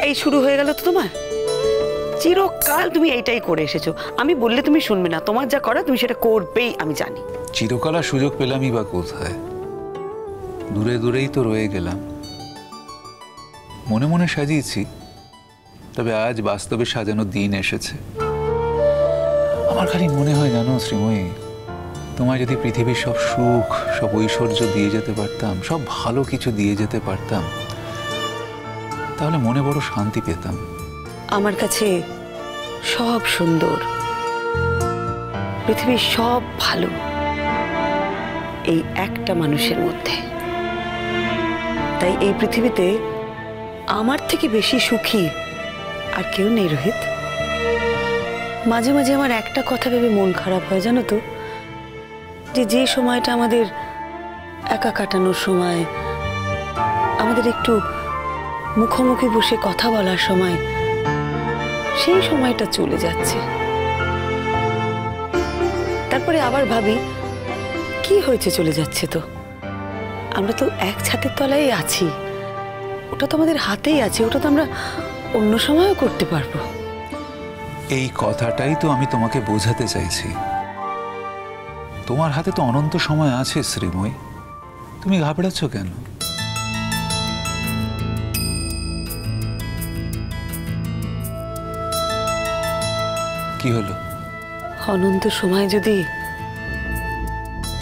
এই শুরু হয়ে গেল তো তোমার। চিরকাল তুমি এইটাই করে এসেছো, আমি বললে তুমি শুনবে না, তোমার যা করা তুমি সেটা করবেই আমি জানি। চিরকাল আর সুযোগ পেলামই বা কোথায়, দূরে দূরেই তো রয়ে গেলাম। মনে মনে সাজিয়েছি, তবে আজ বাস্তবে সাজানোর দিন এসেছে। আমার খালি মনে হয় জানো শ্রীময়ী, তোমায় যদি পৃথিবীর সব সুখ সব ঐশ্বর্য দিয়ে যেতে পারতাম, সব ভালো কিছু দিয়ে যেতে পারতাম, তাহলে মনে বড় শান্তি পেতাম। আমার কাছে সব সুন্দর, পৃথিবীর সব ভালো এই একটা মানুষের মধ্যে। তাই এই পৃথিবীতে আমার থেকে বেশি সুখী আর কেউ নেই রোহিত। মাঝে মাঝে আমার একটা কথা ভেবে মন খারাপ হয় জানো তো, যে সময়টা আমাদের একা কাটানোর সময়, আমাদের একটু মুখোমুখি বসে কথা বলার সময়, সেই সময়টা চলে যাচ্ছে। তারপরে আবার ভাবি কি হয়েছে, চলে যাচ্ছে তো, আমরা তো এক ছাদের তলায় আছি, ওটা তো আমাদের হাতেই আছে, ওটা তো আমরা অন্য সময়ও করতে পারবো। এই কথাটাই তো আমি তোমাকে বোঝাতে চাইছি। তোমার হাতে তো অনন্ত সময় আছে শ্রীময়ী, তুমি ঘাবড়াচ্ছ কেন? কি হলো? অনন্ত সময় যদি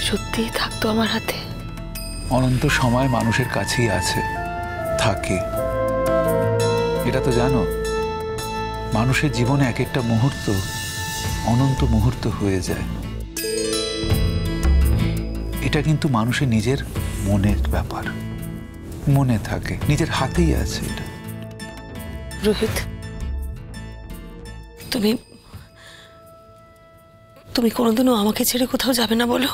সত্যিই থাকতো আমার হাতে। অনন্ত সময় মানুষের কাছেই আছে, থাকে, এটা তো জানো। মানুষের জীবনে এক একটা মুহূর্ত অনন্ত মুহূর্ত হয়ে যায়। এটা কিন্তু মানুষের নিজের মনের ব্যাপার, মনে থাকে, নিজের হাতেই আছে এটা। রোহিত, তুমি তুমি কোনোদিনও আমাকে ছেড়ে কোথাও যাবে না বলো?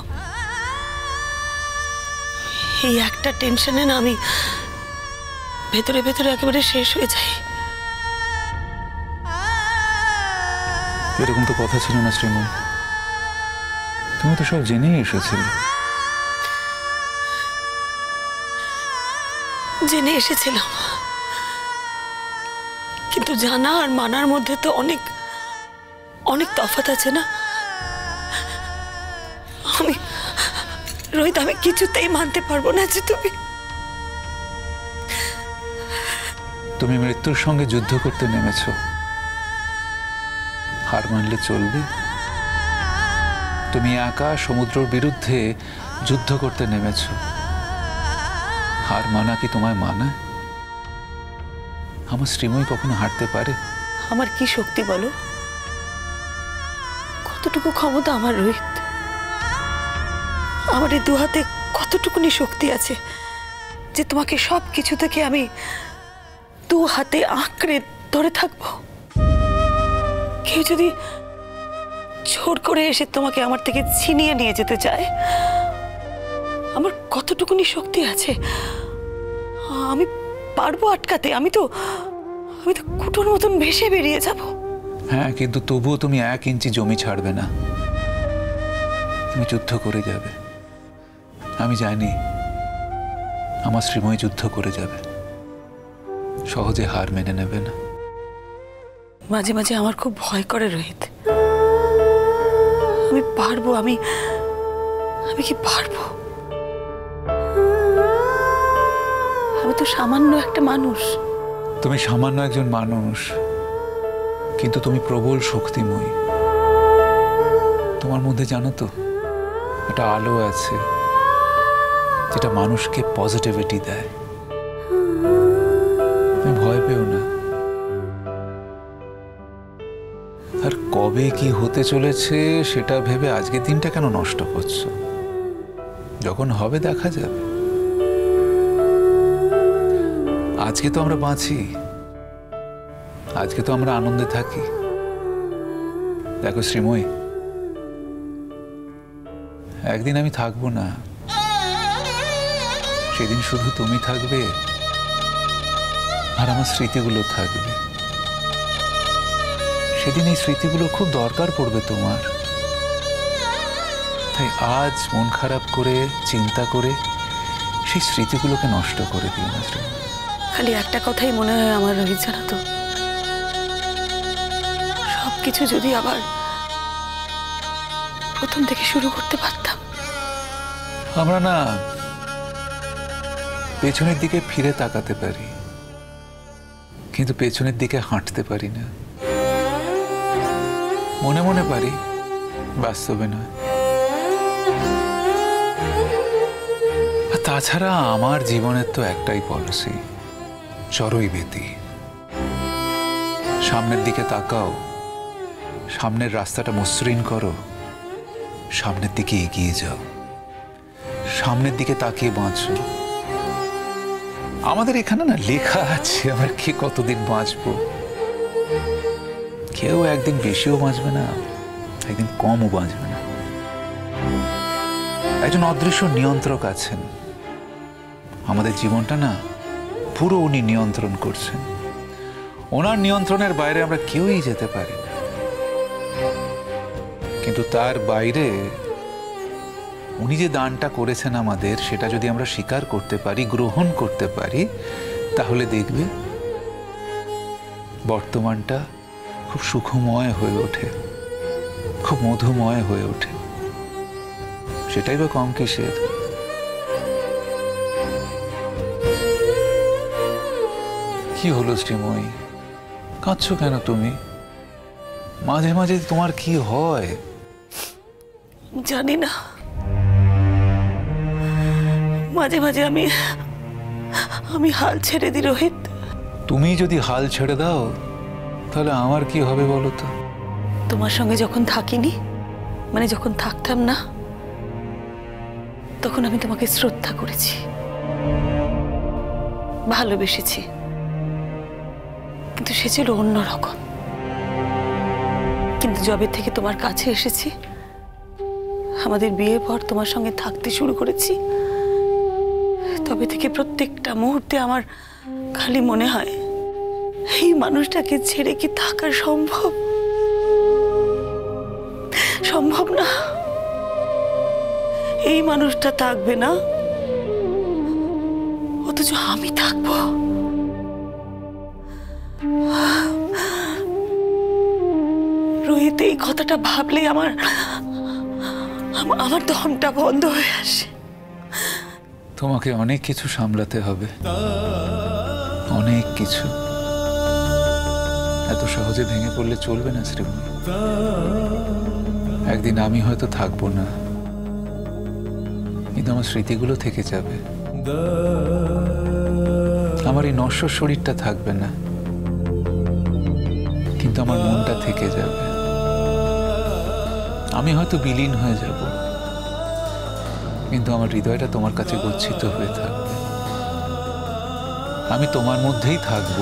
এই একটা টেনশনে না আমি ভেতরে ভেতরে একেবারে শেষ হয়ে যাই। এরকম তো কথা ছিল না শ্রীময়ী, তুমি তো সব জেনেই এসেছিলে। জেনে এসেছিলাম, কিন্তু জানা আর মানার মধ্যে তো অনেক অনেক তফাৎ আছে না। আমি রোহিত, আমি কিছুতেই মানতে পারবো না যে তুমি মৃত্যুর সঙ্গে যুদ্ধ করতে নেমেছ। হার মানলে চলবে? তুমি একা সমুদ্রের বিরুদ্ধে যুদ্ধ করতে নেমেছ। হার মানা কি তোমায় মানায়? আমার শ্রীময়ী কখনো হারতে পারে? আমার কি শক্তি বলো, কতটুকু ক্ষমতা আমার রোহিত, আমার এই দুহাতে কতটুকুনি শক্তি আছে যে তোমাকে সব কিছু থেকে আমি দু হাতে আঁকড়ে ধরে থাকবো। কেউ যদি জোর করে এসে তোমাকে আমার থেকে ছিনিয়ে নিয়ে যেতে চায়, আমার কতটুকুনি শক্তি আছে, আমি পারবো আটকাতে। আমি তো কুটোর মতন ভেসে বেরিয়ে যাব। হ্যাঁ, কিন্তু তবুও তুমি 1 ইঞ্চি জমি ছাড়বে না, তুমি যুদ্ধ করে যাবে। আমি জানি আমার শ্রীময়ী যুদ্ধ করে যাবে, সহজে হার মেনে নেবে না। মাঝে মাঝে আমার খুব ভয় করে রোহিত, আমি পারবো, আমি কি পারবো? আমি তো সামান্য একটা মানুষ। তুমি সামান্য একজন মানুষ, কিন্তু তুমি প্রবল শক্তিময়ী। তোমার মধ্যে জানো তো একটা আলো আছে যেটা মানুষকে পজিটিভিটি দেয়। তুমি ভয় পেও না। আর কবে কি হতে চলেছে সেটা ভেবে আজকের দিনটা কেন নষ্ট করছো? যখন হবে দেখা যাবে। আজকে তো আমরা বাঁচি, আজকে তো আমরা আনন্দে থাকি। দেখো শ্রীময়ী, একদিন আমি থাকবো না, সেদিন শুধু তুমি থাকবে আর আমার স্মৃতিগুলো থাকবে। সেদিন এই স্মৃতিগুলো খুব দরকার পড়বে তোমার। তাই আজ মন খারাপ করে চিন্তা করে সেই স্মৃতিগুলোকে নষ্ট করে দিও না শ্রীময়ী। খালি একটা কথাই মনে হয় আমার, রোহিত, জানো তো, সবকিছু যদি আবার প্রথম থেকে শুরু করতে পারতাম। আমরা না পেছনের দিকে ফিরে তাকাতে পারি, কিন্তু পেছনের দিকে হাঁটতে পারি না। মনে মনে পারি, বাস্তবে নয়। আর তাছাড়া আমার জীবনের তো একটাই পলিসি, চড়ই বেতি। সামনের দিকে তাকাও, সামনের রাস্তাটা মসৃণ করো, সামনের দিকে এগিয়ে যাও, সামনের দিকে তাকিয়ে বাঁচো। আমাদের এখানে না লেখা আছে আমরা কে কতদিন বাঁচবো। কেউ একদিন বেশিও বাঁচবে না, একদিন কমও বাঁচবে না। একজন অদৃশ্য নিয়ন্ত্রক আছেন আমাদের জীবনটা, না পুরো উনি নিয়ন্ত্রণ করছেন। ওনার নিয়ন্ত্রণের বাইরে আমরা কেউই যেতে পারি না। কিন্তু তার বাইরে উনি যে দানটা করেছেন আমাদের, সেটা যদি আমরা স্বীকার করতে পারি, গ্রহণ করতে পারি, তাহলে দেখবে বর্তমানটা খুব সুখময় হয়ে ওঠে, খুব মধুময় হয়ে ওঠে। সেটাই বা কম কিসের। কি হলো শ্রীময়ী, কাঁদছো কেন তুমি? মাঝে মাঝে তোমার কি হয়? জানি না, মাঝে মাঝে আমি হাল ছেড়ে দিই রোহিত। তুমি যদি হাল ছেড়ে দাও তাহলে আমার কি হবে বলো তো? তোমার সঙ্গে যখন থাকিনি, মানে যখন থাকতাম না, তখন আমি তোমাকে শ্রদ্ধা করেছি, ভালোবেসেছি, কিন্তু সে ছিল অন্যরকম। কিন্তু যবে থেকে তোমার কাছে এসেছি, আমাদের বিয়ের পর তোমার সঙ্গে থাকতে শুরু করেছি, তবে থেকে প্রত্যেকটা মুহূর্তে আমার খালি মনে হয়, এই মানুষটাকে ছেড়ে কি থাকা সম্ভব? সম্ভব না। এই মানুষটা থাকবে না, অথচ আমি থাকবো। রোহিত, এই কথাটা ভাবলেই আমার দমটা বন্ধ হয়ে আসে। তোমাকে অনেক কিছু সামলাতে হবে, অনেক কিছু। এত সহজে ভেঙে পড়লে চলবে না শ্রীময়ী। একদিন আমি হয়তো থাকবো না, কিন্তু আমার স্মৃতিগুলো থেকে যাবে। আমার এই নশ্বর শরীরটা থাকবে না, কিন্তু আমার মনটা থেকে যাবে। আমি হয়তো বিলীন হয়ে যাব, কিন্তু আমার হৃদয়টা তোমার কাছে গচ্ছিত হয়ে থাকবে। আমি তোমার মধ্যেই থাকব,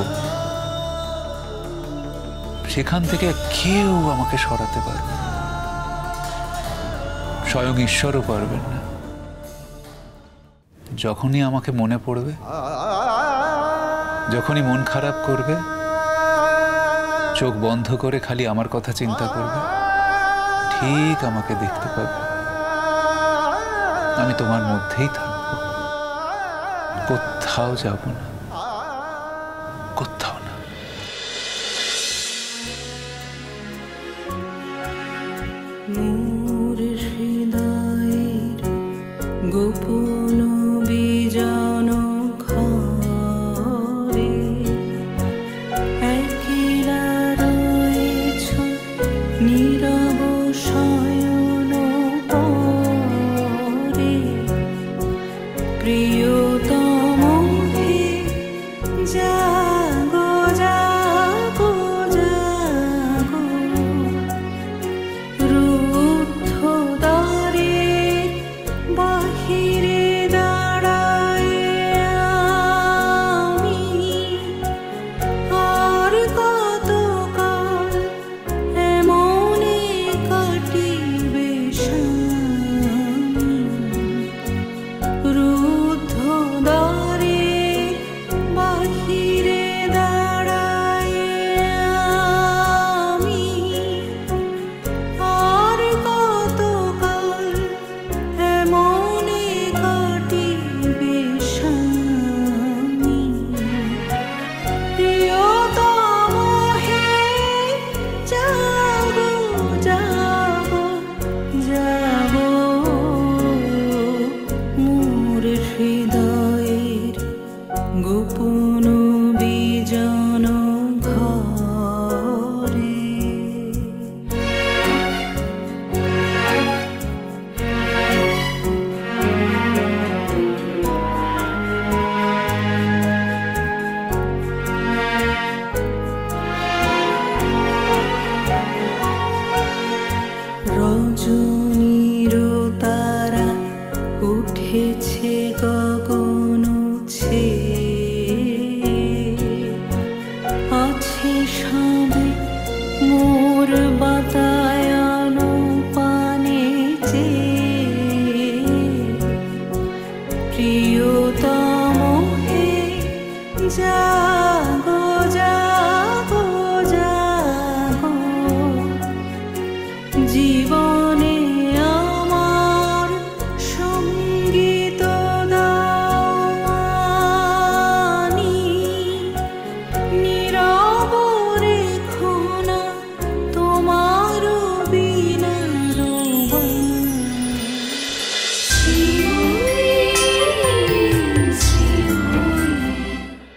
সেখান থেকে কেউ আমাকে সরাতে পারবে না, স্বয়ং ঈশ্বরও পারবেন না। যখনই আমাকে মনে পড়বে, যখনই মন খারাপ করবে, চোখ বন্ধ করে খালি আমার কথা চিন্তা করবে, ঠিক আমাকে দেখতে পাবে। আমি তোমার মধ্যেই থাকবো, কোথাও যাব না, কোথাও না। মোর হৃদয়ের গোপন বিজন ঘরে একলা রয়েছ নীরব শয়ন পরে। প্রিয়তম হে জাগো জাগো জাগো, রুদ্ধ দ্বারের বাহিরে দাঁড়ায় আমি। আর কতকাল এমনে কাটিবে স্বামী, রুদ্ধ দ্বারের বাহিরে হৃদয়ের গোপন বিজন ঘরে রজনীর তারা উঠেছে গগন আছে সবে মোর বাতায়ন পানে প্রিয়তম হে যা